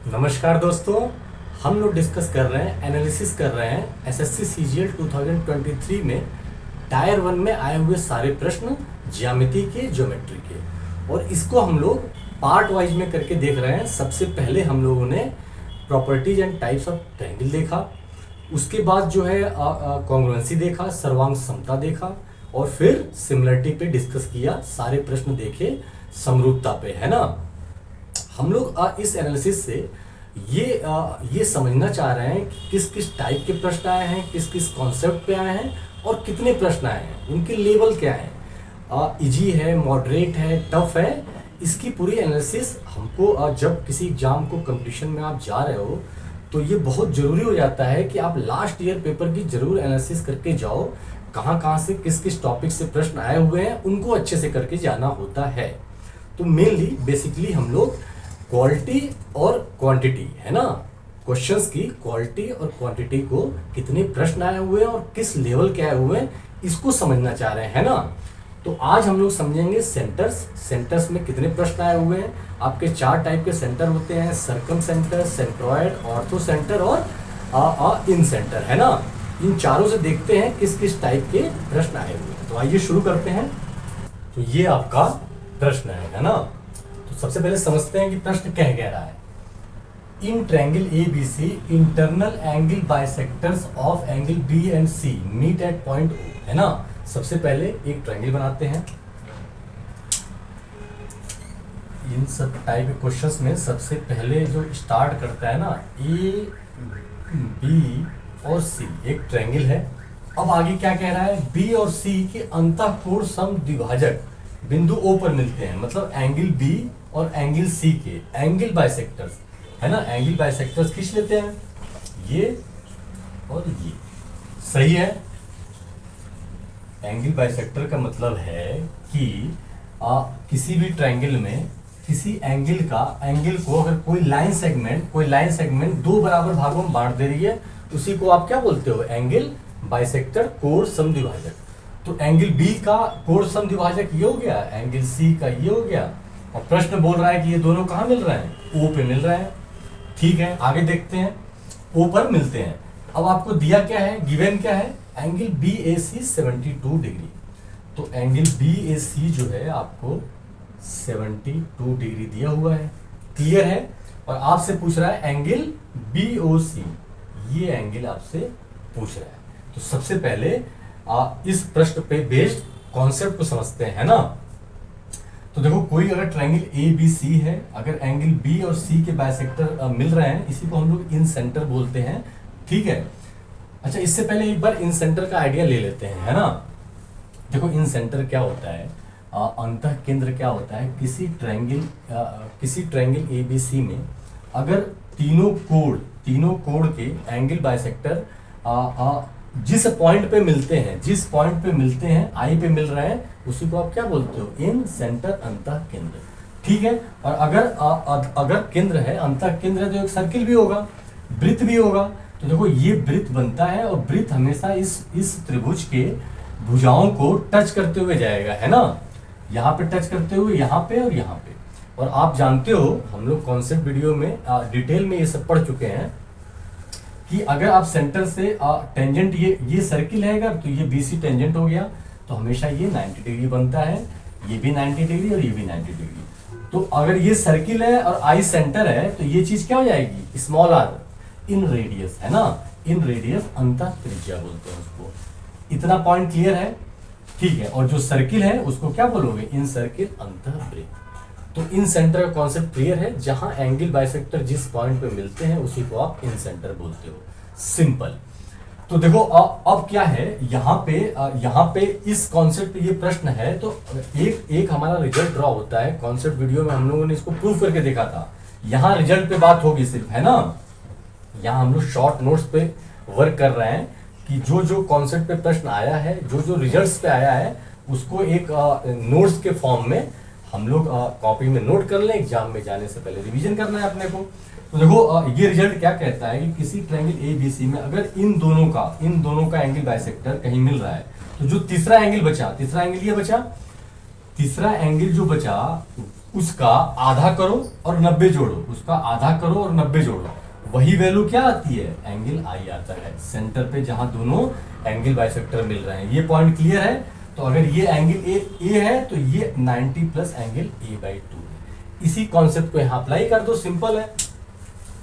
नमस्कार दोस्तों। हम लोग डिस्कस कर रहे हैं, एनालिसिस कर रहे हैं एसएससी सीजीएल 2023 में टायर 1 में आए हुए सारे प्रश्न ज्यामिति के, ज्योमेट्री के, और इसको हम लोग पार्ट वाइज में करके देख रहे हैं। सबसे पहले हम लोगों ने properties and types of triangle देखा, उसके बाद जो है कॉन्ग्रुएंसी देखा, सर्वांग समता देखा, और फिर सिमिलरिटी पे डिस्कस किया, सारे प्रश्न देखे समरूपता पे, है ना। हम लोग इस एनालिसिस से ये समझना चाह रहे हैं कि किस किस टाइप के प्रश्न आए हैं, किस किस कॉन्सेप्ट पे आए हैं, और कितने प्रश्न आए हैं, उनके लेवल क्या है, इजी है, मॉडरेट है, टफ है। इसकी पूरी एनालिसिस हमको जब किसी एग्जाम को कंपटीशन में आप जा रहे हो तो ये बहुत ज़रूरी हो जाता है कि आप लास्ट ईयर पेपर की ज़रूर एनालिसिस करके जाओ, कहाँ से किस किस टॉपिक से प्रश्न आए हुए हैं, उनको अच्छे से करके जाना होता है। तो मेनली बेसिकली हम लोग क्वालिटी और क्वांटिटी, है ना, क्वेश्चंस की क्वालिटी और क्वांटिटी को, कितने प्रश्न आए हुए हैं और किस लेवल के आए हुए हैं, इसको समझना चाह रहे हैं, है ना। तो आज हम लोग समझेंगे सेंटर्स में कितने प्रश्न आए हुए हैं। आपके 4 टाइप के सेंटर होते हैं, circum centre, centroid, ortho centre और इन सेंटर, है ना। इन चारों से देखते हैं किस किस टाइप के प्रश्न आए हुए हैं। तो आइए शुरू करते हैं। तो ये आपका प्रश्न है ना। तो सबसे पहले समझते हैं कि प्रश्न कह रहा है। In triangle A B C internal angle bisectors of angle B and C meet at point O, है ना। सबसे पहले एक ट्रायंगल बनाते हैं। इन सब टाइप के क्वेश्चंस में सबसे पहले जो स्टार्ट करता है ना, ए बी और सी एक ट्रायंगल है। अब आगे क्या कह रहा है, बी और सी के अंतःकोण समद्विभाजक बिंदु ओ पर मिलते हैं, मतलब एंगल बी और एंगल सी के एंगल बाइसेक्टर्स, है ना। एंगल बाइसेक्टर्स खींच लेते हैं, ये और ये, सही है। एंगल बाइसेक्टर का मतलब है कि किसी भी ट्रायंगल में किसी एंगल को अगर कोई लाइन सेगमेंट 2 बराबर भागों में बांट दे रही है, उसी को आप क्या बोलते हो, एंगल बाइसेक्टर, कोण समद्विभाजक। तो एंगल बी का कोण समद्विभाजक ये हो गया, एंगल सी का ये हो गया, और प्रश्न बोल रहा है कि ये दोनों कहाँ मिल रहे हैं, ओ पे मिल रहे हैं। ठीक है, आगे देखते हैं, ओ पर मिलते हैं। अब आपको दिया क्या है, गिवन क्या है, एंगल बी ए सी 72 डिग्री। तो एंगल बी ए सी जो है आपको 72 डिग्री दिया हुआ है, क्लियर है। और आपसे पूछ रहा है एंगल बी ओ सी, ये एंगल आपसे पूछ रहा है। तो सबसे पहले इस प्रश्न पे बेस्ड कॉन्सेप्ट को समझते हैं, है ना। तो देखो, कोई अगर ट्रायंगल ए बी सी है, अगर एंगल बी और सी के बाइसेक्टर मिल रहे हैं, इसी को हम लोग इन सेंटर बोलते हैं, ठीक है। अच्छा, इससे पहले एक बार इन सेंटर का आइडिया ले लेते हैं, है ना। देखो, इन सेंटर क्या होता है, अंतः केंद्र क्या होता है, किसी ट्रायंगल ए बी सी में अगर तीनों कोण के एंगल बाइसेक्टर जिस पॉइंट पे मिलते हैं, आई पे मिल रहे हैं, उसी को आप क्या बोलते हो, इन सेंटर अंतः केंद्र, ठीक है। और अगर केंद्र है, अंतः केंद्र है, तो एक सर्किल भी होगा, वृत्त भी होगा। तो देखो, ये वृत्त बनता है, और वृत्त हमेशा इस त्रिभुज के भुजाओं को टच करते हुए जाएगा, है ना। यहाँ पे टच करते हुए, यहाँ पे और यहाँ पे। और आप जानते हो, हम लोग कॉन्सेप्ट वीडियो में डिटेल में ये सब पढ़ चुके हैं कि अगर आप सेंटर से टेंजेंट, ये सर्किल है, अगर तो ये बीसी टेंजेंट हो गया, तो हमेशा ये 90 डिग्री बनता है, ये भी 90 डिग्री और ये भी 90 डिग्री। तो अगर ये सर्किल है और आई सेंटर है, तो ये चीज क्या हो जाएगी, स्मॉल आर इन रेडियस, है ना। इन रेडियस अंतः त्रिज्या बोलते हैं उसको। इतना पॉइंट क्लियर है, ठीक है। और जो सर्किल है उसको क्या बोलोगे, इन सर्किल अंतः वृत्त। तो इन सेंटर का कॉन्सेप्ट क्लियर है, जहां एंगल बाइसेक्टर जिस पॉइंट पे मिलते हैं उसी को आप इन सेंटर बोलते हो, सिंपल। तो देखो, अब क्या है, यहाँ पे इस कॉन्सेप्ट पे ये प्रश्न है, तो एक हमारा रिजल्ट ड्रॉ होता है। कॉन्सेप्ट वीडियो में हम लोगों ने इसको प्रूव करके देखा था, यहाँ रिजल्ट पे बात होगी सिर्फ, है ना। यहाँ हम लोग शॉर्ट नोट्स पे वर्क कर रहे हैं कि जो कॉन्सेप्ट पे प्रश्न आया है, जो रिजल्ट्स पे आया है, उसको एक नोट्स के फॉर्म में हम लोग कॉपी में नोट कर लें, एग्जाम में जाने से पहले रिवीजन करना है अपने को। तो देखो, ये रिजल्ट क्या कहता है कि किसी ट्रायंगल ए बी सी में अगर इन दोनों का एंगल बाइसेक्टर कहीं मिल रहा है, तो जो तीसरा एंगल ये बचा, तीसरा एंगल जो बचा, उसका आधा करो और 90 जोड़ो, उसका आधा करो और 90 जोड़ो, वही वैल्यू क्या आती है, एंगल आई आता है, सेंटर पे जहां दोनों एंगल बाइसेक्टर मिल रहे हैं। ये पॉइंट क्लियर है? तो अगर ये एंगल ए है तो ये 90 प्लस एंगल A/2 है। इसी कॉन्सेप्ट को यहां अप्लाई कर दो, सिंपल है।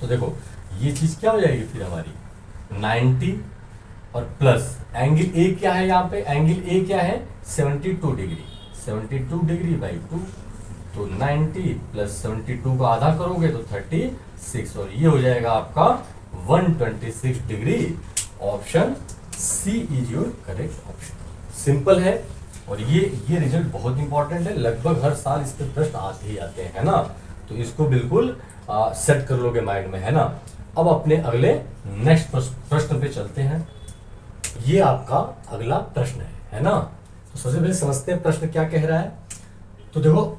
तो देखो ये चीज क्या हो जाएगी फिर हमारी, 90 और प्लस एंगल ए क्या है, यहाँ पे एंगल ए क्या है 72 डिग्री, 72 डिग्री बाई 2, तो 90 प्लस 72 को आधा करोगे तो 36, और ये हो जाएगा आपका 126 degree. Option C is your correct option. Simple है, और ये रिजल्ट बहुत इंपॉर्टेंट है, लगभग हर साल इस पे प्रश्न आते ही आते हैं, है ना। तो इसको बिल्कुल सेट कर लोगे माइंड में, है ना। अब अपने अगले नेक्स्ट प्रश्न पे चलते हैं। ये आपका अगला प्रश्न है ना। तो सबसे पहले समझते हैं प्रश्न क्या कह रहा है। तो देखो,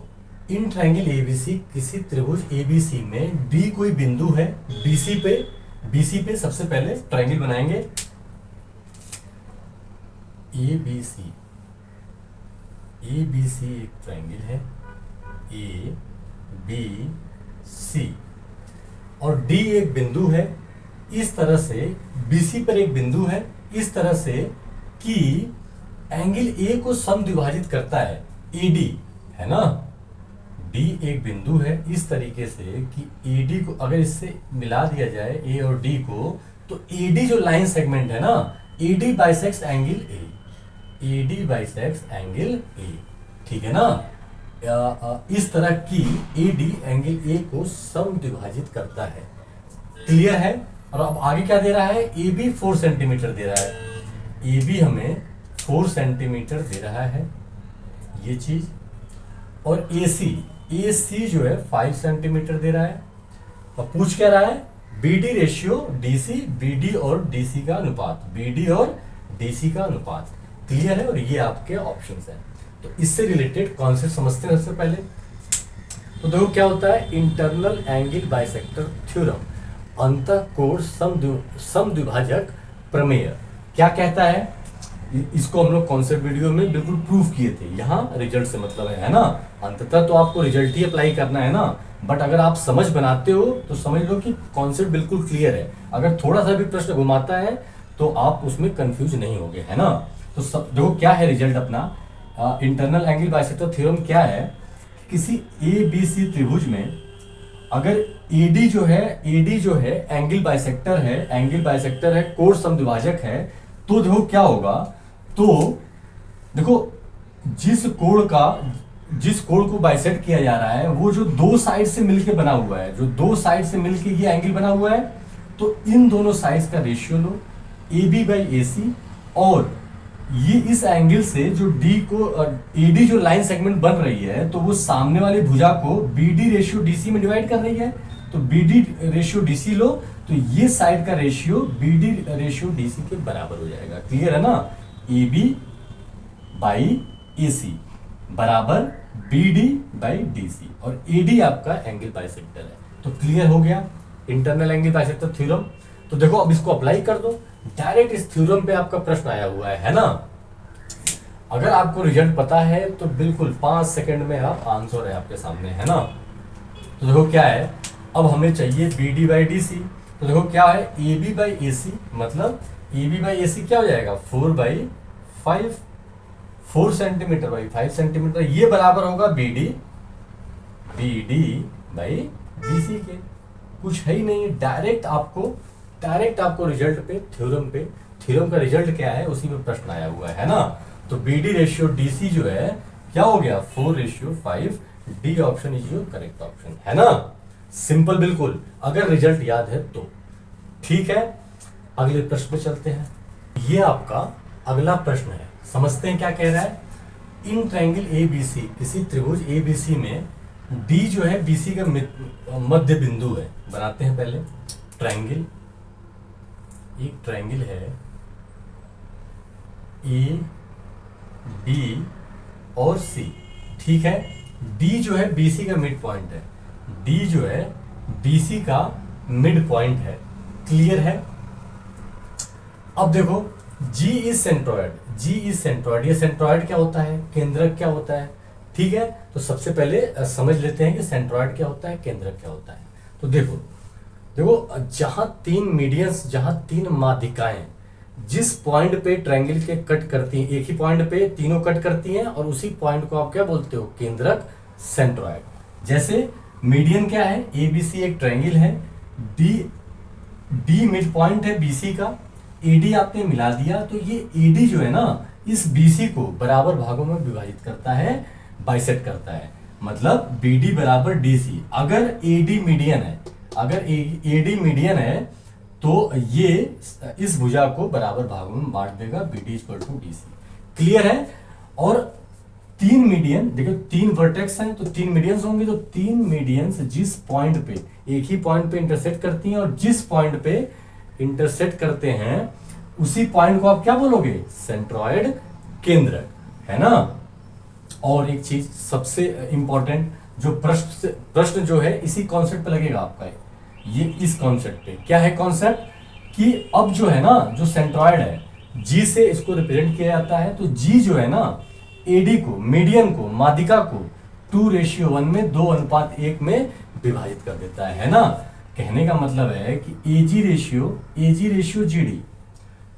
इन ट्रायंगल एबीसी, किसी त्रिभुज एबीसी में डी कोई बिंदु है, बीसी पे सबसे पहले ट्रायंगल बनाएंगे। एबीसी एक ट्रायंगल है, ए बी सी, और डी एक बिंदु है इस तरह से, बीसी पर एक बिंदु है इस तरह से कि एंगल ए को समद्विभाजित करता है, एडी, है ना। डी एक बिंदु है इस तरीके से कि एडी को अगर इससे मिला दिया जाए ए और डी को, तो एडी जो लाइन सेगमेंट है ना, AD bisects angle A, AD bisects angle A, ठीक है ना। इस तरह की एडी एंगल ए को समद्विभाजित करता है, क्लियर है। और अब आगे क्या दे रहा है, ए बी 4 सेंटीमीटर दे रहा है, ए बी हमें 4 सेंटीमीटर दे रहा है ये चीज, और ए सी जो है 5 सेंटीमीटर दे रहा है। और पूछ क्या रहा है, बीडी रेशियो डीसी, बीडी और डीसी का अनुपात, बीडी और डीसी का अनुपात, क्लियर है। और ये आपके ऑप्शंस हैं। तो इससे रिलेटेड कॉन्सेप्ट समझते हैं सबसे पहले। तो देखो क्या होता है, इंटरनल एंगल बाइसेक्टर थ्योरम, अंतःकोण समद्विभाजक प्रमेय क्या कहता है। इसको हम लोग कॉन्सेप्ट वीडियो में बिल्कुल प्रूफ किए थे, यहाँ रिजल्ट से मतलब है ना। अंततः तो आपको रिजल्ट ही अप्लाई करना है ना, बट अगर आप समझ बनाते हो तो समझ लो कि कॉन्सेप्ट बिल्कुल क्लियर है। अगर थोड़ा सा भी प्रश्न घुमाता है तो आप उसमें कंफ्यूज नहीं होगे, है ना। तो देखो क्या है रिजल्ट अपना, इंटरनल एंगल बाइसेक्टर थ्योरम क्या है, किसी ए बी सी त्रिभुज में अगर एडी जो है एंगल बाइसेक्टर है, कोण समद्विभाजक है, तो देखो क्या होगा, तो देखो जिस कोण को बाइसेक्ट किया जा रहा है वो जो दो साइड से मिलके बना हुआ है, जो दो साइड से मिलके ये एंगल बना हुआ है, तो इन दोनों साइड्स का रेशियो लो A B by A C, और ये इस एंगल से जो डी को एडी जो लाइन सेगमेंट बन रही है, तो वो सामने वाली भुजा को बीडी रेशियो डीसी में डिवाइड कर रही है, तो बीडी रेशियो डीसी लो, तो ये साइड का रेशियो बीडी रेशियो डीसी के बराबर हो जाएगा, क्लियर है ना। ए बी बाई ए सी बराबर बीडी बाई डीसी, और एडी आपका एंगल बाइसेक्टर है। तो क्लियर हो गया इंटरनल एंगल बाइसेक्टर थ्योरम। तो देखो अब इसको अप्लाई कर दो, डायरेक्ट इस थ्योरम पे आपका प्रश्न आया हुआ है ना। अगर आपको रिजल्ट पता है तो बिल्कुल 5 सेकंड में आप आंसर है आपके सामने, है ना। तो देखो क्या है, अब हमें चाहिए B D by D C. तो देखो क्या है, ए बी बाई ए सी, मतलब ए बी बाई ए सी क्या हो जाएगा 4/5, 4 सेंटीमीटर बाई 5 सेंटीमीटर, ये बराबर होगा B D by D C के। कुछ है ही नहीं, डायरेक्ट आपको रिजल्ट पे थ्योरम का रिजल्ट क्या है उसी में प्रश्न आया हुआ है ना। तो बीडी रेशियो डीसी जो है क्या हो गया 4/5, D option is your correct option, है ना। सिंपल बिल्कुल, अगर रिजल्ट याद है तो ठीक है। अगले प्रश्न पे चलते हैं। ये आपका अगला प्रश्न है, समझते हैं क्या कह रहा है। इन ट्रायंगल एबीसी, किसी त्रिभुज एबीसी में डी जो है बीसी का मध्य बिंदु है। बनाते हैं पहले ट्रायंगल, एक ट्रायंगल है ए बी और सी, ठीक है। डी जो है बीसी का मिड पॉइंट है, डी जो है बीसी का मिड पॉइंट है, क्लियर है। अब देखो जी इज सेंट्रॉयड, ये सेंट्रॉयड क्या होता है, केंद्रक क्या होता है, ठीक है। तो सबसे पहले समझ लेते हैं कि सेंट्रॉइड क्या होता है, केंद्रक क्या होता है। तो देखो देखो जहां तीन मीडियंस, जहां तीन माध्यिकाएं जिस पॉइंट पे ट्रायंगल के कट करती हैं, एक ही पॉइंट पे तीनों कट करती हैं, और उसी पॉइंट को आप क्या बोलते हो, केंद्रक, सेंट्रॉइड। जैसे मीडियन क्या है, ए बी सी एक ट्रायंगल है, डी मिड पॉइंट है बीसी का, एडी आपने मिला दिया, तो ये एडी जो है ना इस बीसी को बराबर भागों में विभाजित करता है, बाइसेक्ट करता है। मतलब बीडी बराबर डीसी। अगर एडी मीडियन है, अगर एडी मीडियन है तो ये इस भुजा को बराबर भागों में बांट देगा, BD equal to DC. Clear है। और तीन मीडियन, देखो तीन वर्टेक्स हैं तो तीन मीडियंस होंगे, तो तीन मीडियंस जिस पॉइंट पे, एक ही पॉइंट पे इंटरसेक्ट करती हैं, और जिस पॉइंट पे इंटरसेक्ट करते हैं उसी पॉइंट को आप क्या बोलोगे, सेंट्रॉइड, केंद्रक, है ना। और एक चीज सबसे इंपॉर्टेंट, जो प्रश्न जो है इसी कॉन्सेप्ट पे लगेगा आपका, ये इस कॉन्सेप्ट पे क्या है कॉन्सेप्ट, कि अब जो है ना, जो सेंट्रॉइड है, जी से इसको रिप्रेजेंट किया जाता है, तो जी जो है ना एडी को, मीडियन को, माध्यिका को 2:1 में 2:1 में विभाजित कर देता है ना। कहने का मतलब है कि एजी रेशियो जीडी,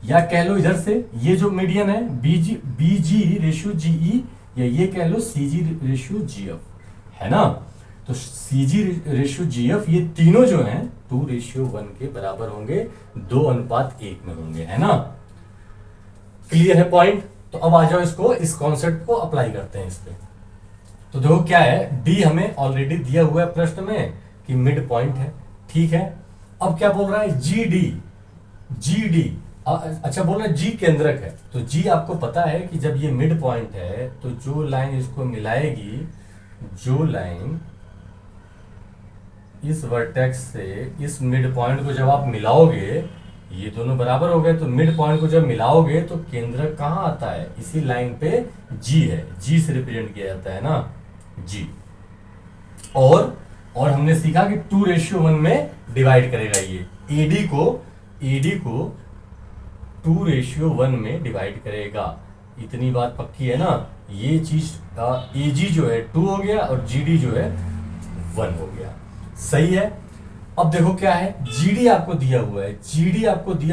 या कह लो इधर से ये जो मीडियन है बीजी रेशियो जीई, या ये कह लो सीजी रेशियो जीएफ, है ना। तो सीजी रेशियो जीएफ ये तीनों जो हैं 2:1 के बराबर होंगे, 2:1 में होंगे, है ना। क्लियर है पॉइंट। तो अब आ जाओ इसको, इस कॉन्सेप्ट को अप्लाई करते हैं इस पे। तो देखो क्या है, डी हमें ऑलरेडी दिया हुआ है प्रश्न में कि मिड पॉइंट है, ठीक है। अब क्या बोल रहा है, जीडी, अच्छा बोल रहा है जी केंद्रक है, तो जी आपको पता है कि जब ये मिड पॉइंट है तो जो लाइन इसको मिलाएगी, जो लाइन इस वर्टेक्स से इस मिड पॉइंट को जब आप मिलाओगे, ये दोनों बराबर हो गए, तो मिड पॉइंट को जब मिलाओगे तो केंद्रक कहाँ आता है, इसी लाइन पे जी है, जी से रिप्रेजेंट किया जाता है ना, जी। और हमने सीखा कि 2:1 में डिवाइड करेगा ये, एडी को 2:1 में डिवाइड करेगा। इतनी बात पक्की है ना। ये चीज एजी जो है 2 हो गया और जीडी जो है 1 हो गया, सही है। अब देखो क्या है, जीडी आपको दिया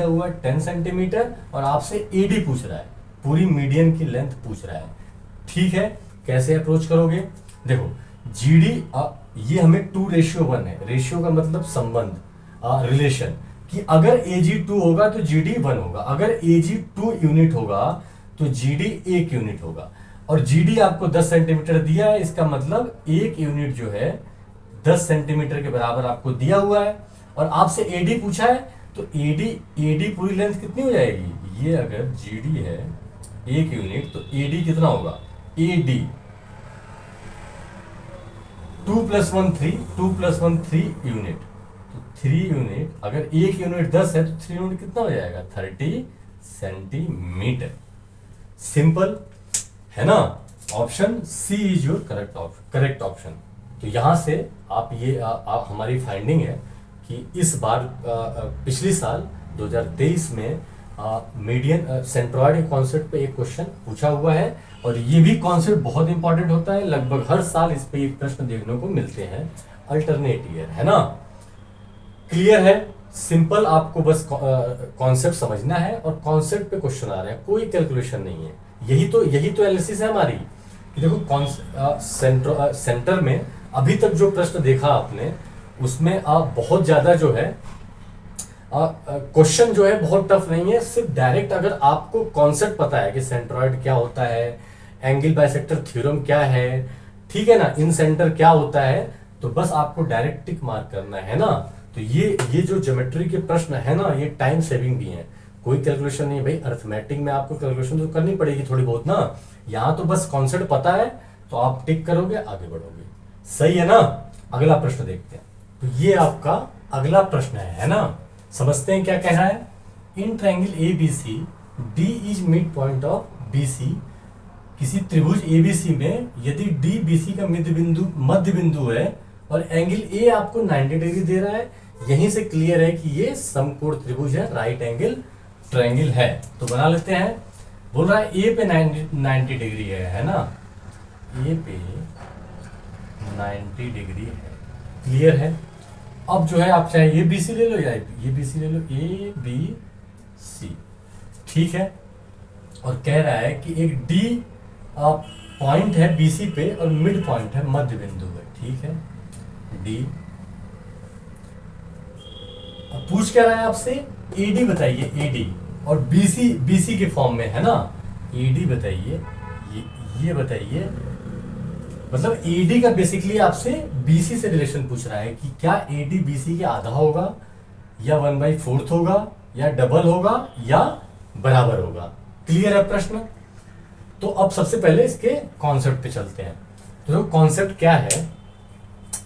हुआ है 10 सेंटीमीटर, और आपसे एडी पूछ रहा है, पूरी मीडियन की लेंथ पूछ रहा है, ठीक है। कैसे अप्रोच करोगे, देखो जीडी ये हमें 2:1 है, रेशियो का मतलब संबंध, रिलेशन, कि अगर एजी 2 होगा तो जीडी 1 होगा, अगर एजी 2 यूनिट होगा तो जीडी 1 यूनिट होगा। और जीडी आपको 10 सेंटीमीटर दिया है, इसका मतलब 1 यूनिट जो है 10 सेंटीमीटर के बराबर आपको दिया हुआ है। और आपसे एडी पूछा है, तो एडी पूरी लेंथ कितनी हो जाएगी, ये अगर जीडी है 1 यूनिट, तो एडी कितना होगा, एडी 2 + 1 3 यूनिट, तो 3 यूनिट, अगर 1 यूनिट 10 है तो 3 यूनिट कितना हो जाएगा, 30 सेंटीमीटर। सिंपल है ना। Option C is your correct option. तो यहां से आप ये हमारी फाइंडिंग है कि इस बार पिछली साल 2023 में मीडियन सेंट्रॉइड के कॉन्सेप्ट पे एक क्वेश्चन पूछा हुआ है, और ये भी कॉन्सेप्ट बहुत इंपॉर्टेंट होता है, लगभग हर साल इस पे एक प्रश्न देखने को मिलते हैं अल्टरनेट ईयर, है ना। क्लियर है, सिंपल, आपको बस कॉन्सेप्ट समझना है, और कॉन्सेप्ट पे क्वेश्चन आ रहे हैं, कोई कैलकुलेशन नहीं है। यही तो एनालिसिस है हमारी, कि देखो सेंटर में अभी तक जो प्रश्न देखा आपने, उसमें बहुत ज्यादा जो है क्वेश्चन जो है बहुत टफ नहीं है। सिर्फ डायरेक्ट अगर आपको कॉन्सेप्ट पता है कि सेंट्रॉइड क्या होता है, एंगल बाइसेक्टर थ्योरम क्या है, ठीक है ना, इन सेंटर क्या होता है, तो बस आपको डायरेक्ट टिक मार्क करना है ना। तो ये जो ज्योमेट्री के प्रश्न है ना, ये टाइम सेविंग भी है, कोई कैलकुलेशन नहीं भाई। अरिथमेटिक में आपको कैलकुलेशन तो करनी पड़ेगी थोड़ी बहुत ना, यहाँ तो बस कॉन्सेप्ट पता है तो आप टिक करोगे, आगे बढ़ोगे, सही है ना। अगला प्रश्न देखते हैं। तो ये आपका अगला प्रश्न है ना। समझते हैं क्या कह रहा है। In triangle ABC D is mid point of BC. किसी त्रिभुज एबीसी में यदि डी बीसी का मध्य बिंदु है और एंगल ए आपको 90 डिग्री दे रहा है, यहीं से क्लियर है कि ये समकोण त्रिभुज है, राइट एंगल ट्रायंगल है। तो बना लेते हैं। बोल रहा है ए पे 90 डिग्री है ना, ए पे 90 डिग्री है। क्लियर है। अब जो है आप चाहे ये बी सी ले लो या ये बी सी ले लो, ए बी सी, ठीक है। और कह रहा है कि एक डी पॉइंट है बीसी पे और मिड पॉइंट है मध्य बिंदु पे, ठीक है, डी। अब पूछ क्या रहा है आपसे, एडी बताइए, एडी, और बीसी, बीसी के फॉर्म में है ना, एडी बताइए, ये बताइए, मतलब एडी का बेसिकली आपसे बीसी से रिलेशन पूछ रहा है कि क्या एडी बीसी के आधा होगा या 1/4 होगा या डबल होगा या बराबर होगा। क्लियर है प्रश्न। तो अब सबसे पहले इसके कॉन्सेप्ट पे चलते हैं। तो कॉन्सेप्ट क्या है,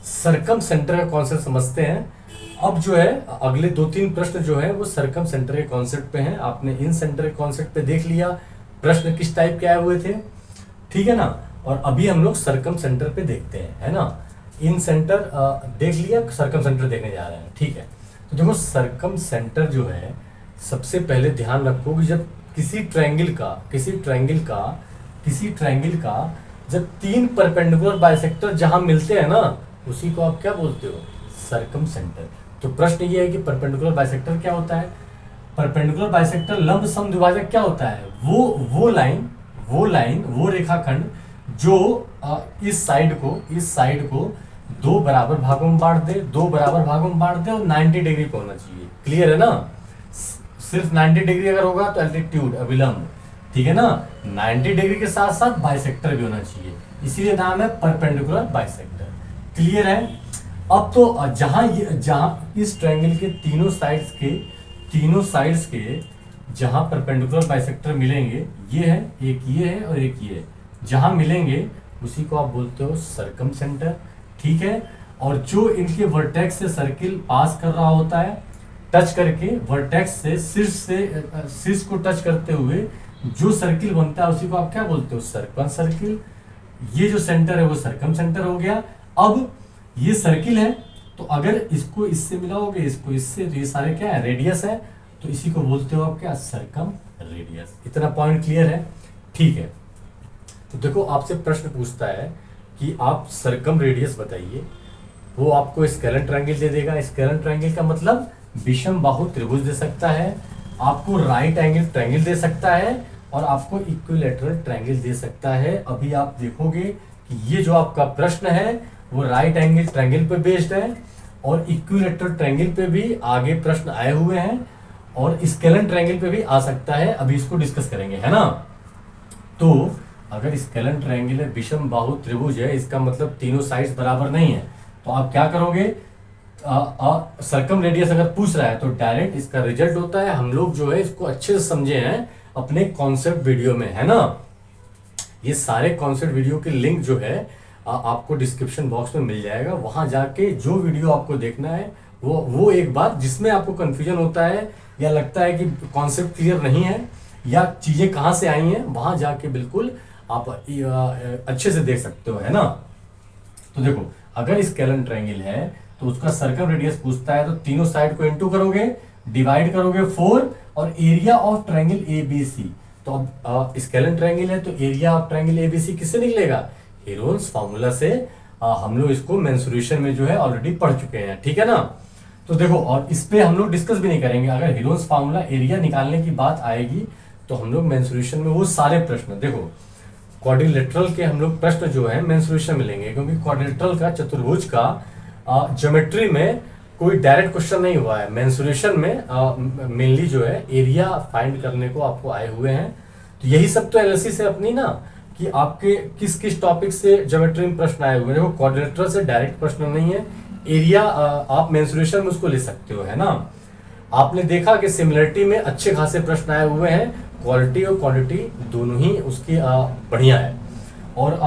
सरकम सेंटर का कॉन्सेप्ट समझते हैं। अब जो है अगले 2-3 प्रश्न जो है वो सरकम सेंटर के कॉन्सेप्ट पे हैं। आपने इन सेंटर के कॉन्सेप्ट पे देख लिया प्रश्न किस टाइप के आए हुए थे, ठीक है ना। और अभी हम लोग सरकम सेंटर पे देखते हैं, है ना। इन सेंटर देख लिया, सरकम सेंटर देखने जा रहे हैं, ठीक है। तो देखो सरकम सेंटर जो है, सबसे पहले ध्यान रखो कि जब किसी ट्रायंगल का जब 3 परपेंडिकुलर बाइसेक्टर जहां मिलते हैं ना, उसी को आप क्या बोलते हो, सरकम सेंटर। तो प्रश्न ये है कि परपेंडिकुलर बाइसेक्टर क्या होता है। परपेंडिकुलर बाइसेक्टर लंब समद्विभाजक क्या होता है, वो लाइन वो रेखाखंड जो इस साइड को 2 बराबर भागों में बांट दे और 90 डिग्री पे होना चाहिए। क्लियर है ना। सिर्फ 90 डिग्री अगर होगा तो एल्टीट्यूड अविलंब, ठीक है ना। 90 डिग्री के साथ साथ बाइसेक्टर भी होना चाहिए, इसीलिए नाम है परपेंडिकुलर बाइसेक्टर। क्लियर है। अब तो जहां इस ट्रायंगल के तीनों साइड्स के जहां परपेंडिकुलर बाइसेक्टर मिलेंगे, ये है, एक ये है और एक ये है, जहां मिलेंगे उसी को आप बोलते हो सरकम सेंटर, ठीक है। और जो इनके वर्टेक्स से सर्किल पास कर रहा होता है, टच करके वर्टेक्स से शीर्ष को टच करते हुए जो सर्किल बनता है उसी को आप क्या बोलते हो, सर्कम सर्किल। ये जो सेंटर है वो सरकम सेंटर हो गया। अब ये सर्किल है, तो अगर इसको इससे मिलाओगे, इसको इससे, तो ये सारे क्या है, रेडियस है, तो इसी को बोलते हो आप क्या, सरकम रेडियस। इतना पॉइंट क्लियर है, ठीक है। तो देखो आपसे प्रश्न पूछता है कि आप सरकम रेडियस बताइए, वो आपको स्केलर ट्रायंगल दे देगा। स्केलर ट्रायंगल का मतलब विषम बाहु त्रिभुज दे सकता है, आपको राइट एंगल ट्रायंगल दे सकता है और आपको इक्विलैटरल ट्रायंगल दे सकता है। अभी आप देखोगे कि ये जो आपका प्रश्न है वो राइट एंगल ट्रायंगल पे बेस्ड है और इक्विलैटरल ट्रायंगल पे भी आगे प्रश्न आए हुए हैं और स्केलर ट्रायंगल पे भी आ सकता है। अभी इसको डिस्कस करेंगे, है ना। तो अगर स्केलर ट्रायंगल है, विषम बाहु त्रिभुज है, इसका मतलब तीनों साइड्स बराबर नहीं है, तो आप क्या करोगे, सरकम रेडियस अगर पूछ रहा है तो डायरेक्ट इसका रिजल्ट होता है। हम लोग जो है इसको अच्छे से समझे हैं अपने कॉन्सेप्ट वीडियो में, है ना। ये सारे कॉन्सेप्ट वीडियो के लिंक जो है आपको डिस्क्रिप्शन बॉक्स में मिल जाएगा, वहां जाके जो वीडियो आपको देखना है वो एक बार, जिसमें आपको कंफ्यूजन होता है या लगता है कि कॉन्सेप्ट क्लियर नहीं है या चीजें कहाँ से आई हैं, वहां जाके बिल्कुल आप अच्छे से देख सकते हो, है ना। तो देखो अगर स्केलर ट्रायंगल है तो उसका सर्कम रेडियस पूछता है, तो तीनों साइड को इनटू करोगे, डिवाइड करोगे 4 और एरिया ऑफ ट्रायंगल एबीसी। तो अब स्केलर ट्रायंगल है तो एरिया ऑफ ट्रायंगल एबीसी किससे निकलेगा, हेरोन्स फार्मूला से। हम लोग इसको मेंसुरेशन में जो है ऑलरेडी पढ़ चुके हैं, ठीक है ना। तो देखो, और इस पे हम लोग डिस्कस भी नहीं करेंगे। अगर हेरोन्स फार्मूला एरिया निकालने की बात आएगी तो हम लोग मेंसुरेशन में वो सारे प्रश्न, देखो क्वाड्रिलेटरल के हम लोग प्रश्न जो है मेंसुरेशन मिलेंगे, क्योंकि क्वाड्रिलेटरल का, चतुर्भुज का ज्योमेट्री में कोई डायरेक्ट क्वेश्चन नहीं हुआ है। मेंसुरेशन में मेनली जो है एरिया फाइंड करने को आपको आए हुए हैं। तो यही सब तो एनालिसिस है अपनी ना, कि आपके किस किस टॉपिक से ज्योमेट्री में प्रश्न आए हुए हैं। देखो क्वाड्रिलेटरल से डायरेक्ट प्रश्न नहीं है, एरिया आप मेंसुरेशन में उसको ले सकते हो, है ना। आपने देखा कि सिमिलरिटी में अच्छे खासे प्रश्न आए हुए हैं, क्वालिटी और क्वांटिटी दोनों ही उसकी बढ़िया है। और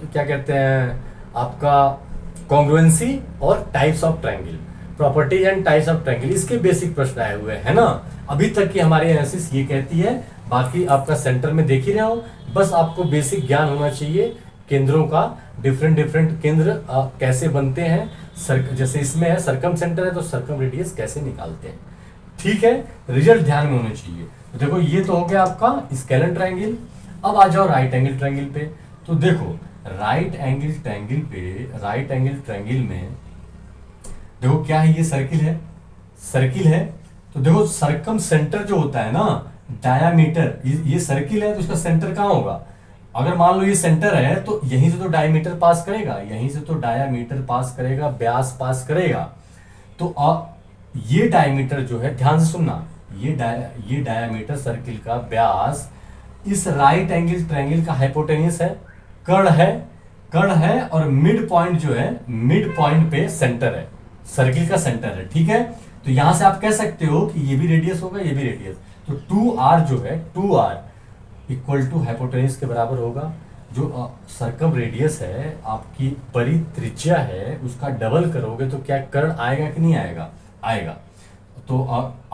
क्या कहते हैं आपका कॉन्ग्रुएंसी और types of triangle, properties and types of triangle, इसके बेसिक प्रश्न आए हुए हैं ना। अभी तक की हमारी एनालिसिस ये कहती है, बाकी आपका सेंटर में देख ही रहे हो, बस आपको बेसिक ज्ञान होना चाहिए केंद्रों का, डिफरेंट केंद्र कैसे बनते हैं, जैसे इसमें है सरकम सेंटर है तो सरकम रेडियस कैसे निकालते हैं, ठीक है। रिजल्ट ध्यान में होने चाहिए। तो देखो ये तो हो गया आपका स्केलर ट्रायंगल। अब आ जाओ राइट एंगल ट्रायंगल पे। तो देखो राइट एंगल ट्रायंगल में देखो क्या है, ये सर्किल है। तो देखो सरकम सेंटर जो होता है ना, डायामीटर, ये सर्किल है तो इसका सेंटर कहाँ होगा? अगर मान लो ये सेंटर है तो यहीं से तो डायमीटर पास करेगा, यहीं से तो डायामीटर पास करेगा, व्यास पास करेगा। तो ये डायमीटर जो है, ध्यान से सुनना, ये डायमीटर सर्किल का व्यास इस राइट एंगल ट्रायंगल का हाइपोटेन्यूस है, कर्ण है और मिड पॉइंट जो है, मिड पॉइंट पे सेंटर है, सर्किल का सेंटर है। ठीक है, तो यहां से आप कह सकते हो कि ये भी रेडियस होगा, ये भी रेडियस। तो 2r जो है, 2r इक्वल टू हाइपोटेन्यूस के बराबर होगा। जो सर्कम रेडियस है, आपकी परित्रिज्या है, उसका डबल करोगे तो क्या कर्ण आएगा कि नहीं आएगा? आएगा। तो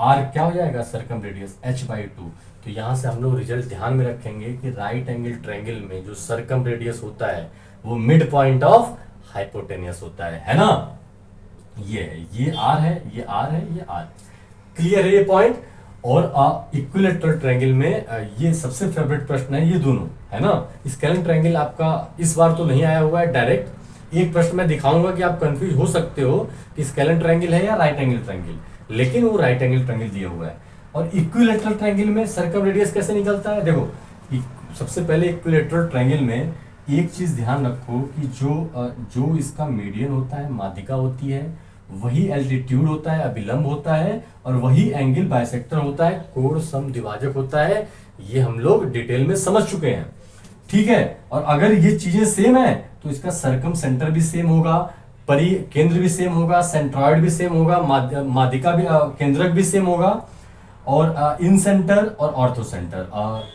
r क्या हो जाएगा? Circum radius h/2। तो यहाँ से हम लोग रिजल्ट ध्यान में रखेंगे कि राइट एंगल ट्रायंगल में जो सर्कम रेडियस होता है वो मिड पॉइंट ऑफ हाइपोटेन्यूस होता है ना? ये r है, ये r है, ये r। क्लियर है ये पॉइंट? और इक्विलैटरल ट्रायंगल में ये सबसे फेवरेट प्रश्न है, ये दोनों है ना। स्केलिन ट्रायंगल आपका इस बार तो नहीं आया हुआ है डायरेक्ट, एक प्रश्न मैं दिखाऊंगा कि आप कंफ्यूज हो सकते हो कि स्केलिन ट्रायंगल है या राइट एंगल ट्रायंगल, लेकिन वो राइट एंगल ट्रायंगल दिया हुआ है। और इक्विलैटरल ट्रायंगल में सर्कम रेडियस कैसे निकलता है? देखो, सबसे पहले इक्विलैटरल ट्रायंगल में एक चीज ध्यान रखो कि जो इसका मीडियन होता है, माध्यिका होती है, वही एल्टीट्यूड होता है, अभिलंब होता है, और वही एंगल बाइसेक्टर होता है, कोण समद्विभाजक होता है। ये हम लोग डिटेल में समझ चुके हैं। ठीक है, और अगर ये चीजें सेम है तो इसका सर्कम सेंटर भी सेम होगा, परि केंद्र भी सेम होगा, सेंट्रॉइड भी सेम होगा, माध्यिका भी केंद्रक भी सेम होगा, और इन सेंटर और ऑर्थो सेंटर,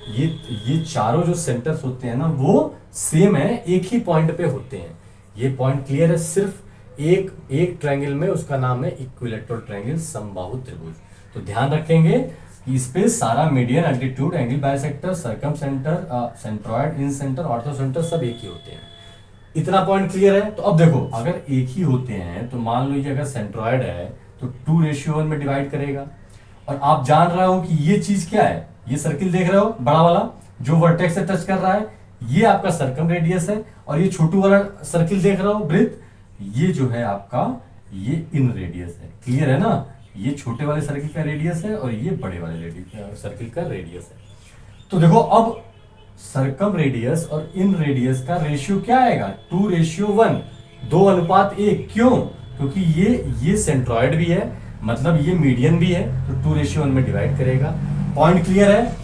ये चारों जो सेंटर्स होते हैं ना वो सेम है, एक ही पॉइंट पे होते हैं। ये पॉइंट क्लियर है? सिर्फ एक ट्रायंगल में, उसका नाम है इक्विलैटरल ट्रायंगल, समबाहु त्रिभुज। तो ध्यान रखेंगे कि इस पे सारा median, altitude, angle bisector, circumcentre, centroid, incentre, orthocentre सब एक ही होते हैं। इतना पॉइंट क्लियर है? तो अब देखो, अगर एक ही होते हैं तो मान लीजिए अगर सेंट्रॉइड है तो 2:1 में डिवाइड करेगा। और आप जान रहे हो कि ये चीज क्या है, ये सर्किल देख रहे हो बड़ा वाला जो वर्टेक्स से टच कर रहा है, ये आपका सर्कम रेडियस है। और ये छोटू वाला सर्किल देख रहे हो, वृत्त, ये जो है आपका, ये इन रेडियस है। क्लियर है ना? ये छोटे वाले सर्किल का रेडियस है और ये बड़े वाले सर्किल का रेडियस है। तो देखो, अब सर्कम रेडियस और इन रेडियस का रेशियो क्या आएगा? 2:1, 2:1। क्यों? क्योंकि ये सेंट्रॉइड भी है, मतलब ये मीडियन भी है, तो 2:1 में डिवाइड करेगा। पॉइंट क्लियर है?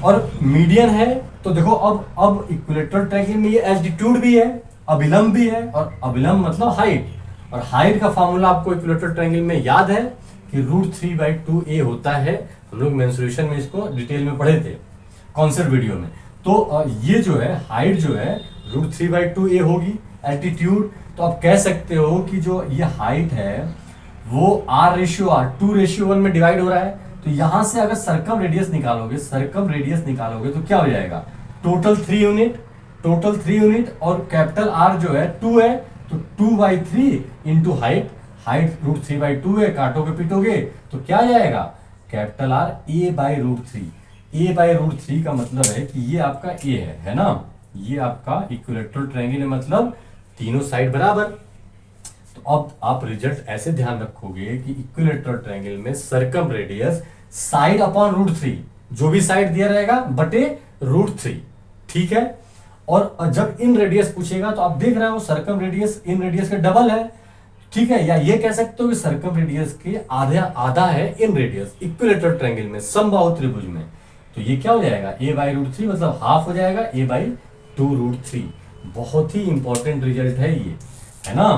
और मीडियन है तो देखो, अब इक्विलैटरल ट्रायंगल में ये एल्टीट्यूड भी है, अभिलंब भी है, और अभिलंब मतलब हाइट, और हाइट का फार्मूला आपको इक्विलैटरल ट्रायंगल में याद है कि √3/2a होता है। हम लोग मेंसुरेशन में इसको डिटेल में पढ़े थे कॉन्सेप्ट वीडियो में। तो ये जो है हाइट जो है √3/2a होगी, एल्टीट्यूड। तो आप कह सकते हो कि जो ये हाइट है वो r/r 2:1 में डिवाइड हो रहा है। तो यहां से अगर सर्कम रेडियस निकालोगे तो क्या हो जाएगा? टोटल 3 यूनिट, और कैपिटल R जो है 2 है, तो 2/3 इंटू हाइट √3/2 है, काटोगे पीटोगे तो क्या आ जाएगा? कैपिटल R a/√3 का मतलब है कि ये आपका a है ना? ये आपका इक्विलैटरल ट्रायंगल है, मतलब तीनों साइड बराबर। तो अब आप रिजल्ट ऐसे ध्यान रखोगे कि इक्विलैटरल ट्रायंगल में सर्कम रेडियस साइड अपॉन √3, जो भी साइड दिया रहेगा बटे √3। ठीक है, और जब इन रेडियस पूछेगा तो आप देख रहे हो सर्कम रेडियस इन रेडियस के डबल है। ठीक है, या ये कह सकते हो कि सर्कम रेडियस के आधा है इन रेडियस इक्विलैटरल ट्रायंगल में, समबाहु त्रिभुज में। तो ये क्या हो जाएगा? a/√3, मतलब हाफ हो जाएगा a/2√3। बहुत ही इंपॉर्टेंट रिजल्ट है ये, है ना?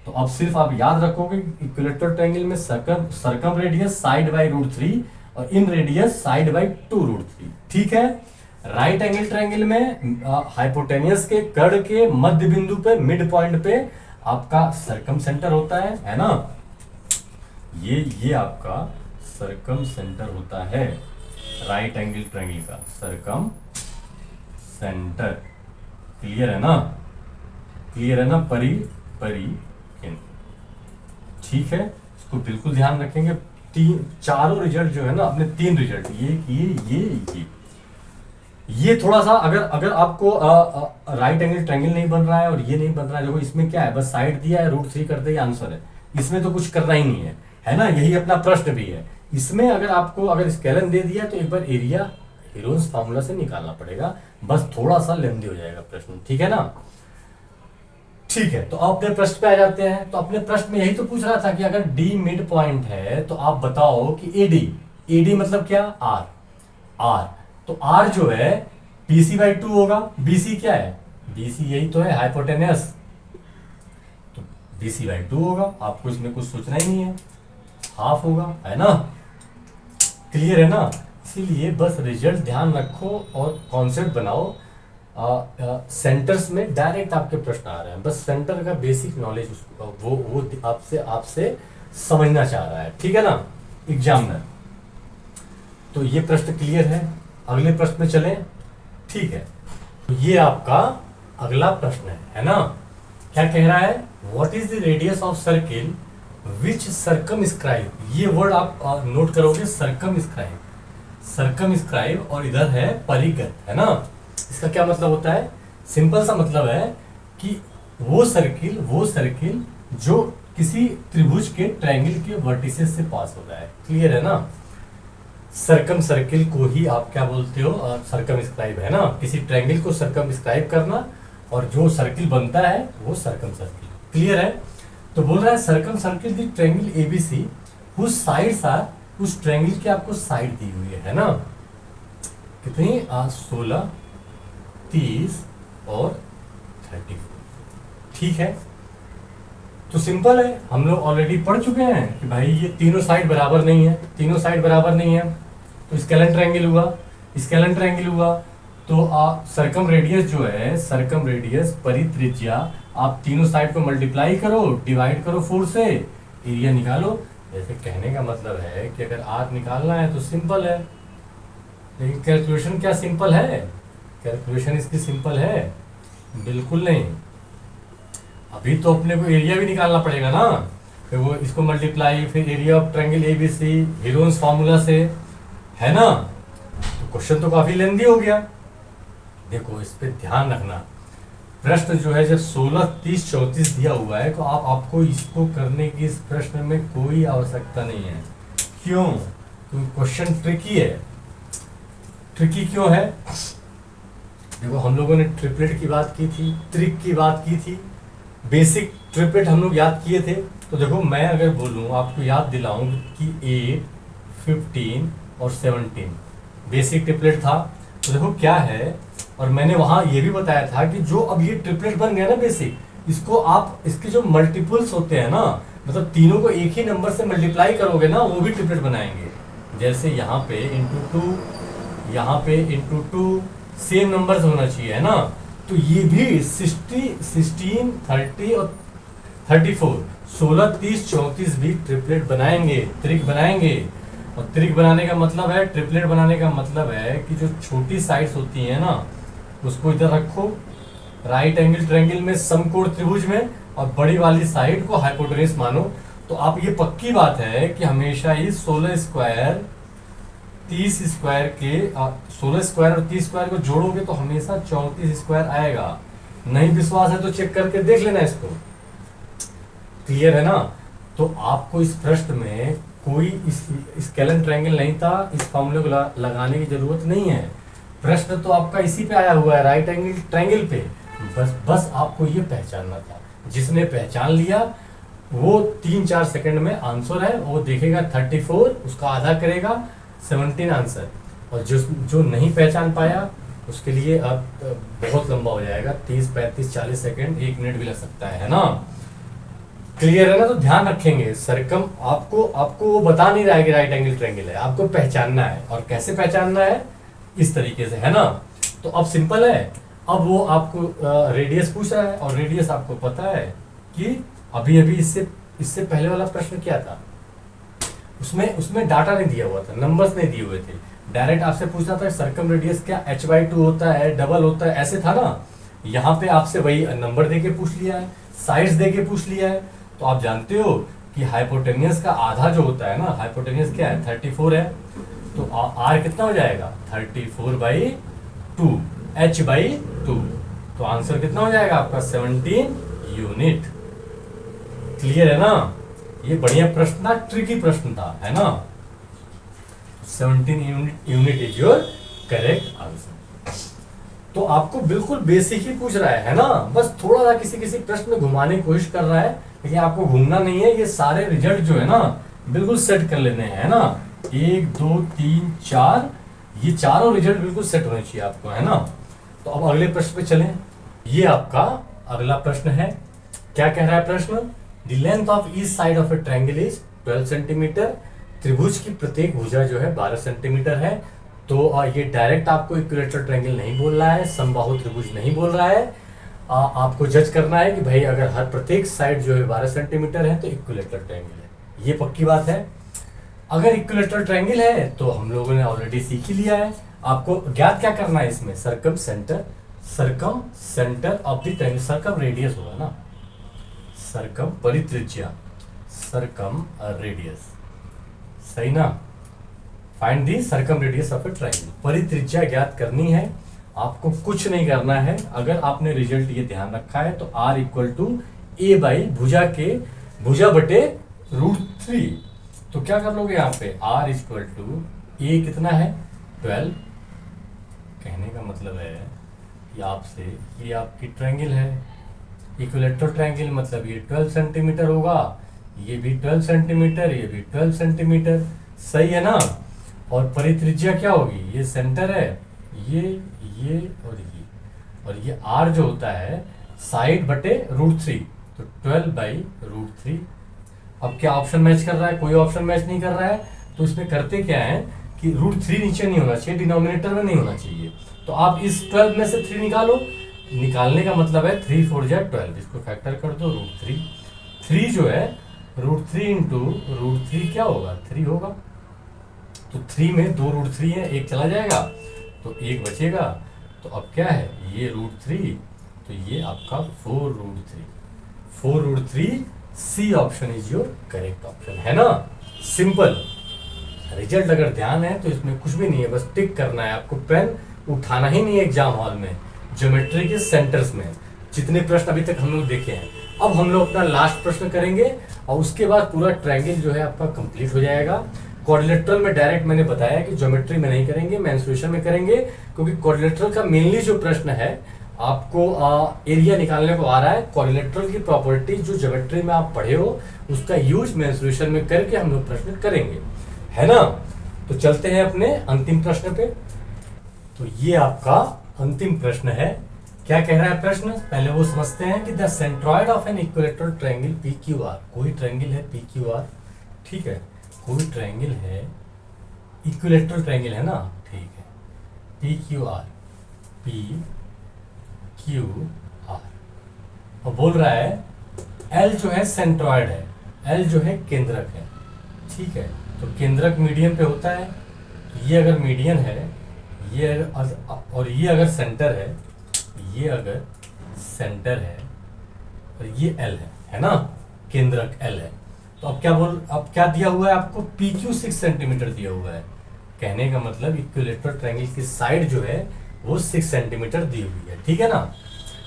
तो अब सिर्फ आप याद रखोगे इक्विलैटरल ट्रायंगल में सर्कम रेडियस साइड बाय √3 और इन रेडियस साइड बाय 2√3। ठीक है, राइट एंगल ट्रायंगल में हाइपोटेनियस के कर्ण के मध्य बिंदु पे, मिड पॉइंट पे आपका सर्कम सेंटर होता है ना? ये आपका सर्कम सेंटर होता है, राइट एंगल ट्रायंगल का सर्कम सेंटर। क्लियर है ना? परि केंद्र। ठीक है, इसको बिल्कुल ध्यान रखेंगे। चारों रिजल्ट जो है ना, अपने 3 रिजल्ट, ये ये थोड़ा सा अगर अगर आपको राइट एंगल ट्रायंगल नहीं बन रहा है और ये नहीं बन रहा है, देखो इसमें क्या है, बस साइड दिया है, √3 कर दे, आंसर है। इसमें तो कुछ करना ही नहीं है ना, यही अपना प्रश्न भी है। इसमें अगर आपको अगर स्केलन दे दिया तो एक बार एरिया हीरोन्स फार्मूला से निकालना पड़ेगा, बस थोड़ा सा लेंथी हो जाएगा प्रश्न, ठीक है ना। ठीक है, तो अपने प्रश्न पे आ जाते हैं। तो अपने प्रश्न में यही तो पूछ रहा था कि अगर डी मिड पॉइंट है तो आप बताओ कि एडी मतलब क्या, आर तो आर जो है BC/2 होगा। BC क्या है, BC यही तो है, हाइपोटेनस, तो BC/2 होगा। आपको इसमें कुछ सोचना ही नहीं है, हाफ होगा, है ना, क्लियर है ना। इसीलिए बस रिजल्ट ध्यान रखो और कॉन्सेप्ट बनाओ। सेंटर्स में डायरेक्ट आपके प्रश्न आ रहे हैं, बस सेंटर का बेसिक नॉलेज वो आपसे समझना चाह रहा है, ठीक है ना एग्जामिनर। तो ये प्रश्न क्लियर है, अगले प्रश्न में चलें, ठीक है। तो ये आपका अगला प्रश्न है ना। क्या कह रहा है, what is the radius of circle which circumscribe, ये वर्ड आप नोट करोगे, सर्कमस्क्राइब और इधर है परिगत, है ना। इसका क्या मतलब होता है, सिंपल सा मतलब है कि वो सर्किल जो किसी त्रिभुज के ट्रायंगल के वर्टिसेस से पास हो रहा है, क्लियर है ना। सर्कम सर्किल को ही आप क्या बोलते हो, सर्कमस्क्राइब, है ना, किसी ट्रायंगल को सर्कमस्क्राइब करना, और जो सर्किल बनता है वो सर्कम सर्किल, क्लियर है। तो बोल रहा है circumcircle the triangle ABC whose sides are, उस ट्रायंगल की आपको साइड दी हुई है ना, कितनी 16, 30 और 34, ठीक है। तो सिंपल है, हम लोग ऑलरेडी पढ़ चुके हैं कि भाई ये तीनों साइड बराबर नहीं है, तो स्केलन ट्रायंगल हुआ, तो सर्कम रेडियस जो है, सर्कम रेडियस परित्रिज्या, आप तीनों साइड को मल्टीप्लाई करो, डिवाइड करो 4 से, एरिया निकालो। जैसे कहने का मतलब है कि अगर आर निकालना है तो सिंपल है, लेकिन कैलकुलेशन क्या सिंपल है, कैलकुलेशन इसकी सिंपल है, बिल्कुल नहीं। अभी तो अपने को एरिया भी निकालना पड़ेगा ना, फिर वो इसको मल्टीप्लाई, फिर area of triangle ABC Heron's formula से, है ना। तो क्वेश्चन तो काफी लेंदी हो गया। देखो इस पे ध्यान रखना, प्रश्न जो है जब 16, 30, 34 दिया हुआ है तो आपको इसको करने की इस प्रश्न में कोई आवश्यकता नहीं है। क्यों, क्योंकि क्वेश्चन ट्रिकी है। ट्रिकी क्यों है, देखो हम लोगों ने ट्रिपलेट की बात की थी, ट्रिक की बात की थी, बेसिक ट्रिपलेट हम लोग याद किए थे। तो देखो मैं अगर बोलूँ आपको याद दिलाऊं कि 8, 15 और 17 बेसिक ट्रिपलेट था, तो देखो क्या है, और मैंने वहां ये भी बताया था कि जो अब ये ट्रिपलेट बन गया ना बेसिक, इसको आप इसके जो मल्टीपल्स होते हैं ना, मतलब तीनों को एक ही नंबर से मल्टीप्लाई करोगे ना, वो भी ट्रिपलेट बनाएंगे। जैसे यहाँ पे इंटू 2, यहाँ पे इंटू 2, सेम नंबर्स होना चाहिए, है ना। तो ये भी 16, 30 और 34, 16, 30, 34 भी ट्रिपलेट बनाएंगे, त्रिक बनाएंगे। और त्रिक बनाने का मतलब है, ट्रिपलेट बनाने का मतलब है कि जो छोटी साइड्स होती हैं ना, उसको इधर रखो राइट एंगल ट्रायंगल में, समकोण त्रिभुज में, और बड़ी वाली साइड को हाइपोटेनस मानो। तो आप ये पक्की बात है कि हमेशा ही 16 स्क्वायर 30 स्क्वायर के 16 स्क्वायर और 30 स्क्वायर को जोड़ोगे तो हमेशा 34 स्क्वायर आएगा। नहीं विश्वास है तो चेक करके देख लेना इसको, क्लियर है ना। तो आपको इस प्रश्न में कोई स्केलन ट्रायंगल नहीं था, इस फॉर्मूले को लगाने की जरूरत नहीं है। प्रश्न तो आपका इसी पे आया हुआ है, राइट एंगल ट्रायंगल पे। बस आपको ये पहचानना था। जिसने पहचान लिया वो 3-4 सेकंड में आंसर है, वो देखेगा 34, उसका आधा करेगा 17 आंसर। और जो नहीं पहचान पाया उसके लिए अब बहुत लंबा हो जाएगा, 30, 35, 40 सेकंड, 1 मिनट भी लग सकता है ना। क्लियर है ना। तो ध्यान रखेंगे, सरकम आपको वो बता नहीं रहा है कि राइट एंगल ट्रायंगल है, आपको पहचानना है। और कैसे पहचानना है, इस तरीके से, है ना। तो अब सिंपल है, अब वो आपको रेडियस पूछ रहा है, और रेडियस आपको पता है कि अभी इससे पहले वाला प्रश्न क्या था, उसमें डाटा नहीं दिया हुआ था, नंबर्स नहीं दिए हुए थे। डायरेक्ट आपसे पूछना था सर्कम रेडियस क्या h/2 होता है, डबल होता है, ऐसे था ना। यहाँ पे आपसे वही नंबर देके पूछ लिया है, साइड्स देके पूछ लिया है। तो आप जानते हो कि हाइपोटेनियस का आधा जो होता है ना, हाइपोटेनियस क्या है 34 है, तो आर कितना हो जाएगा 34/2, 2, h/2। तो आंसर कितना हो जाएगा आपका 17 यूनिट। क्लियर है ना? ये बढ़िया प्रश्न था, ट्रिकी प्रश्न था, है ना? 17 unit is your correct answer. तो आपको बिल्कुल बेसिक ही पूछ रहा है ना? बस थोड़ा सा किसी किसी प्रश्न में घुमाने की कोशिश कर रहा है, लेकिन आपको घूमना नहीं है। ये सारे रिजल्ट जो है ना बिल्कुल सेट कर लेने हैं, है ना? 1 2 3 4, ये चारों रिजल्ट बिल्कुल सेट होने चाहिए आपको, है ना? तो अब अगले प्रश्न पे चलें। ये आपका अगला प्रश्न है। क्या कह रहा है प्रश्न? The length of each side of a triangle is 12 centimetre. त्रिभुज की प्रत्येक भुजा जो है 12 सेंटीमीटर है। तो ये डायरेक्ट आपको इक्विलेटरल ट्रायंगल नहीं बोल रहा है, समबाहु त्रिभुज नहीं बोल रहा है। आपको जज करना है कि भाई अगर हर प्रत्येक साइड जो है 12 सेंटीमीटर है तो इक्विलेटरल ट्रायंगल है। ये पक्की बात है। अगर इक्विलेटरल ट्रायंगल है तो हम लोगों ने ऑलरेडी सीख ही लिया है। आपको ज्ञात क्या करना है इसमें? Circumcentre of the triangle. Circumradius होगा ना, सरकम परित्रिज्या, सरकम रेडियस, सही ना? Find the circumradius of a triangle. परित्रिज्या ज्ञात करनी है, आपको कुछ नहीं करना है। अगर आपने रिजल्ट ये ध्यान रखा है तो r equal to A by भुजा बटे √3। तो क्या कर लोगे यहाँ पे? r इक्वल टू ए कितना है? 12। कहने का मतलब है कि आपसे ये आपकी ट्रायंगल है, इक्विलेटरल ट्रायंगल, मतलब ये 12 सेंटीमीटर होगा, ये भी 12 सेंटीमीटर, ये भी 12 सेंटीमीटर, सही है ना? और परित्रिज्या क्या होगी? ये सेंटर है, ये और ये r जो होता है साइड बटे √3, तो 12/√3। अब क्या ऑप्शन मैच कर रहा है? कोई ऑप्शन मैच नहीं कर रहा है। तो इसमें करते क्या है कि √3 नीचे नहीं होना चाहिए, डिनोमिनेटर में नहीं होना चाहिए। तो आप इस 12 में से 3 निकालो। निकालने का मतलब है 3 4 जा 12, इसको फैक्टर कर दो √3। 3 जो है √3 इंटू √3 क्या होगा? 3 होगा। तो 3 में 2 √3 है, एक चला जाएगा तो एक बचेगा। तो अब क्या है? ये √3, तो ये आपका 4√3। 4√3 C option is your correct option, है ना? Simple result. अगर ध्यान है तो इसमें कुछ भी नहीं है, बस टिक करना है। आपको पेन उठाना ही नहीं है एग्जाम हॉल में। ज्योमेट्री के सेंटर्स में जितने प्रश्न अभी तक हम लोग देखे हैं, अब हम लोग अपना लास्ट प्रश्न करेंगे और उसके बाद पूरा ट्रायंगल जो है आपका कंप्लीट हो जाएगा। क्वाड्रिलेटरल में डायरेक्ट मैंने बताया कि ज्योमेट्री में नहीं करेंगे, मेंसुरेशन में करेंगे, क्योंकि क्वाड्रिलेटरल का मेनली जो प्रश्न है आपको एरिया निकालने को आ रहा है। क्वाड्रिलेटरल की प्रॉपर्टी जो ज्योमेट्री में आप पढ़े हो उसका यूज मेंसुरेशन में करके हम लोग प्रश्न करेंगे, है ना? तो चलते हैं अपने अंतिम प्रश्न पे। तो ये आपका अंतिम प्रश्न है। क्या कह रहा है प्रश्न? पहले वो समझते हैं कि the centroid of an equilateral triangle PQR। कोई ट्रायंगल है PQR, ठीक है? कोई ट्रायंगल है, इक्विलेटरल ट्रायंगल है ना, ठीक है? PQR, PQR, और बोल रहा है L जो है सेंट्रॉइड है, L जो है केंद्रक है, ठीक है? तो केंद्रक मीडियम पे होता है। ये अगर मीडियन है, ये और ये अगर सेंटर है, ये अगर सेंटर है और ये L है ना? केंद्रक L है। तो अब क्या दिया हुआ है आपको? PQ 6 सेंटीमीटर दिया हुआ है। कहने का मतलब इक्विलेटरल ट्रायंगल की साइड जो है वो 6 सेंटीमीटर दी हुई है, ठीक है ना?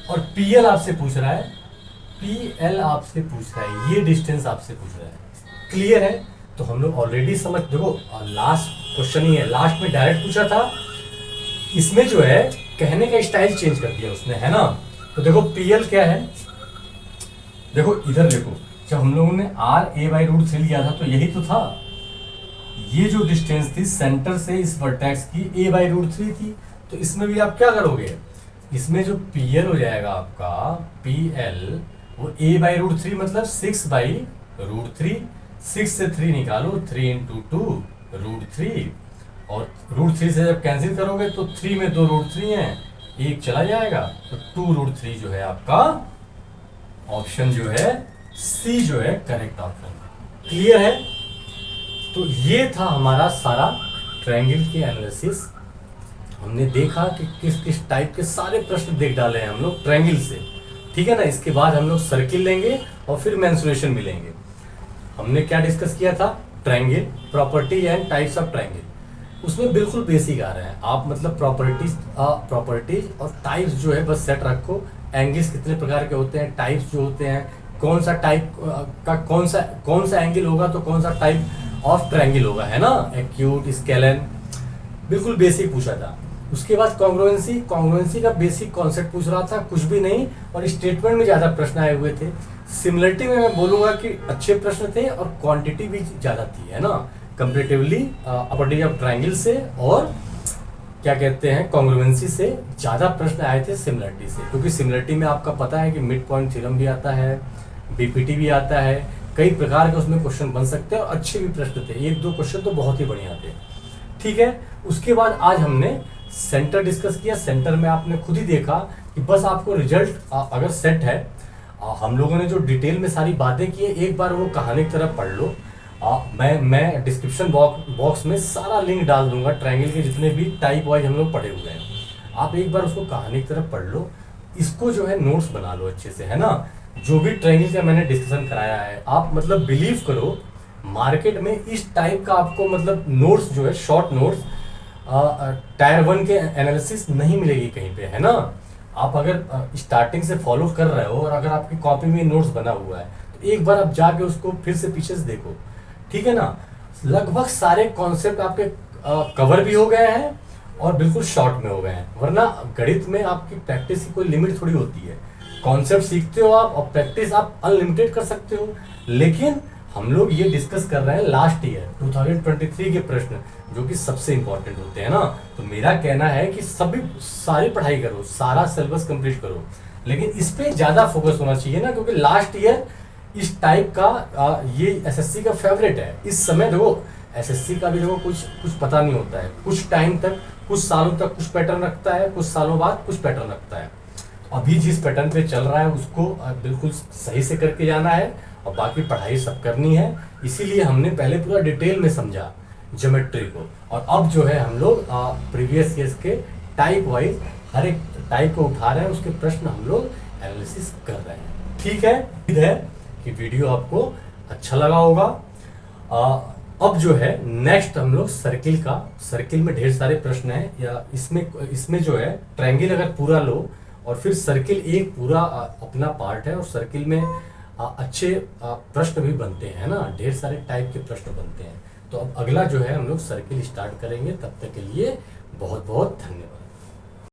और PL आपसे पूछ रहा है, PL आपसे पूछ रहा है, ये डिस्टेंस आपसे पूछ रहा है। क्लियर है? तो हम लोग ऑलरेडी समझ, देखो लास्ट क्वेश्चन ही है, लास्ट में डायरेक्ट पूछा था, इसमें जो है कहने का स्टाइल चेंज कर दिया उसने, है ना? तो देखो PL क्या है, देखो इधर देखो, जब हम लोगों ने RA/√3 लिया था तो यही तो था। ये जो डिस्टेंस थी सेंटर से इस वर्टेक्स की A/√3 थी। तो इसमें भी आप क्या करोगे? इसमें जो PL हो जाएगा आपका PL, वो A/√3 मतलब 6/√3। 6 से 3 निकालो, 3 इंटू 2 √3, और √3 से जब कैंसिल करोगे तो 3 में 2 √3 है, एक चला जाएगा, तो 2√3 जो है आपका ऑप्शन जो है सी जो है करेक्ट ऑप्शन। क्लियर है? तो ये था हमारा सारा ट्रायंगल की एनालिसिस। हमने देखा कि किस किस टाइप के सारे प्रश्न देख डाले हैं हम लोग ट्रायंगल से, ठीक है ना? इसके बाद हम लोग सर्किल लेंगे और फिर मेंसुरेशन मिलेंगे। हमने क्या डिस्कस किया था? Triangle, property and types of triangle. उसमें बिल्कुल बेसिक आ रहे हैं। आप मतलब प्रॉपर्टीज और टाइप्स जो है बस सेट रखो। एंगल्स कितने प्रकार के होते हैं, टाइप्स जो होते हैं, कौन सा टाइप का कौन सा एंगल होगा तो कौन सा टाइप ऑफ ट्रायंगल होगा, है ना। एक्यूट, स्केलन, बिल्कुल बेसिक पूछा था। उसके बाद कॉन्ग्रुएंसी का बेसिक कॉन्सेप्ट पूछ रहा था, कुछ भी नहीं। और स्टेटमेंट में ज़्यादा प्रश्न आए हुए थे। सिमिलरिटी में मैं बोलूँगा कि अच्छे प्रश्न थे और क्वांटिटी भी ज़्यादा थी, है ना, कंपेरेटिवली प्रॉपर्टी ऑफ ट्रायंगल से, और क्या कहते हैं कॉन्ग्रुएंसी से ज़्यादा प्रश्न आए थे सिमिलरिटी से। क्योंकि सिमिलरिटी में आपका पता है कि मिड पॉइंट थ्योरम भी आता है, बीपीटी भी आता है, कई प्रकार के उसमें क्वेश्चन बन सकते हैं और अच्छे भी प्रश्न थे। एक दो क्वेश्चन तो बहुत ही बढ़िया थे, ठीक है। उसके बाद आज हमने सेंटर डिस्कस किया। सेंटर में आपने खुद ही देखा कि बस आपको रिजल्ट अगर सेट है, हम लोगों ने जो डिटेल में सारी बातें की है, एक बार वो कहानी की तरफ पढ़ लो। मैं डिस्क्रिप्शन बॉक्स में सारा लिंक डाल दूंगा ट्रायंगल के जितने भी टाइप वाइज हम लोग पढ़े हुए हैं। आप एक बार उसको कहानी की तरफ पढ़ लो, इसको जो है नोट्स बना लो अच्छे से, है ना। जो भी ट्रायंगल का मैंने डिस्कशन कराया है, आप मतलब बिलीव करो मार्केट में इस टाइप का आपको मतलब नोट्स जो है, शॉर्ट नोट्स टायर 1 के एनालिसिस नहीं मिलेगी कहीं पे, है ना। आप अगर स्टार्टिंग से फॉलो कर रहे हो और अगर आपकी कॉपी में नोट्स बना हुआ है तो एक बार आप जाके उसको फिर से पीछे से देखो, ठीक है ना। लगभग सारे कॉन्सेप्ट आपके कवर भी हो गए हैं और बिल्कुल शॉर्ट में हो गए हैं। वरना गणित में आपकी प्रैक्टिस की कोई लिमिट थोड़ी होती है। कॉन्सेप्ट सीखते हो आप और प्रैक्टिस आप अनलिमिटेड कर सकते हो। लेकिन हम लोग ये डिस्कस कर रहे हैं लास्ट ईयर 2023 के प्रश्न, जो कि सबसे इंपॉर्टेंट होते हैं ना। तो मेरा कहना है कि सभी सारी पढ़ाई करो, सारा सिलेबस कंप्लीट करो, लेकिन इस पे ज़्यादा फोकस होना चाहिए ना, क्योंकि लास्ट ईयर इस टाइप का ये एसएससी का फेवरेट है। इस समय देखो एसएससी का भी देखो कुछ पता नहीं होता है। कुछ टाइम तक, कुछ सालों तक कुछ पैटर्न रखता है, कुछ सालों बाद कुछ पैटर्न रखता है। अभी जिस पैटर्न पे चल रहा है उसको बिल्कुल सही से करके जाना है और बाकी पढ़ाई सब करनी है। इसीलिए हमने पहले पूरा डिटेल में समझा ज्योमेट्री को, और अब जो है हम लोग प्रीवियस ईयर्स के टाइप वाइज हर एक टाइप को उठा रहे हैं, उसके प्रश्न हम लोग एनालिसिस कर रहे हैं, ठीक है। उम्मीद है कि वीडियो आपको अच्छा लगा होगा। अब जो है नेक्स्ट हम लोग सर्किल में ढेर सारे प्रश्न हैं, या इसमें जो है ट्रायंगल अगर पूरा लो और फिर सर्किल एक पूरा अपना पार्ट है, और सर्किल में अच्छे प्रश्न भी बनते हैं ना, ढेर सारे टाइप के प्रश्न बनते हैं। तो अब अगला जो है हम लोग सर्किल स्टार्ट करेंगे। तब तक के लिए बहुत बहुत धन्यवाद।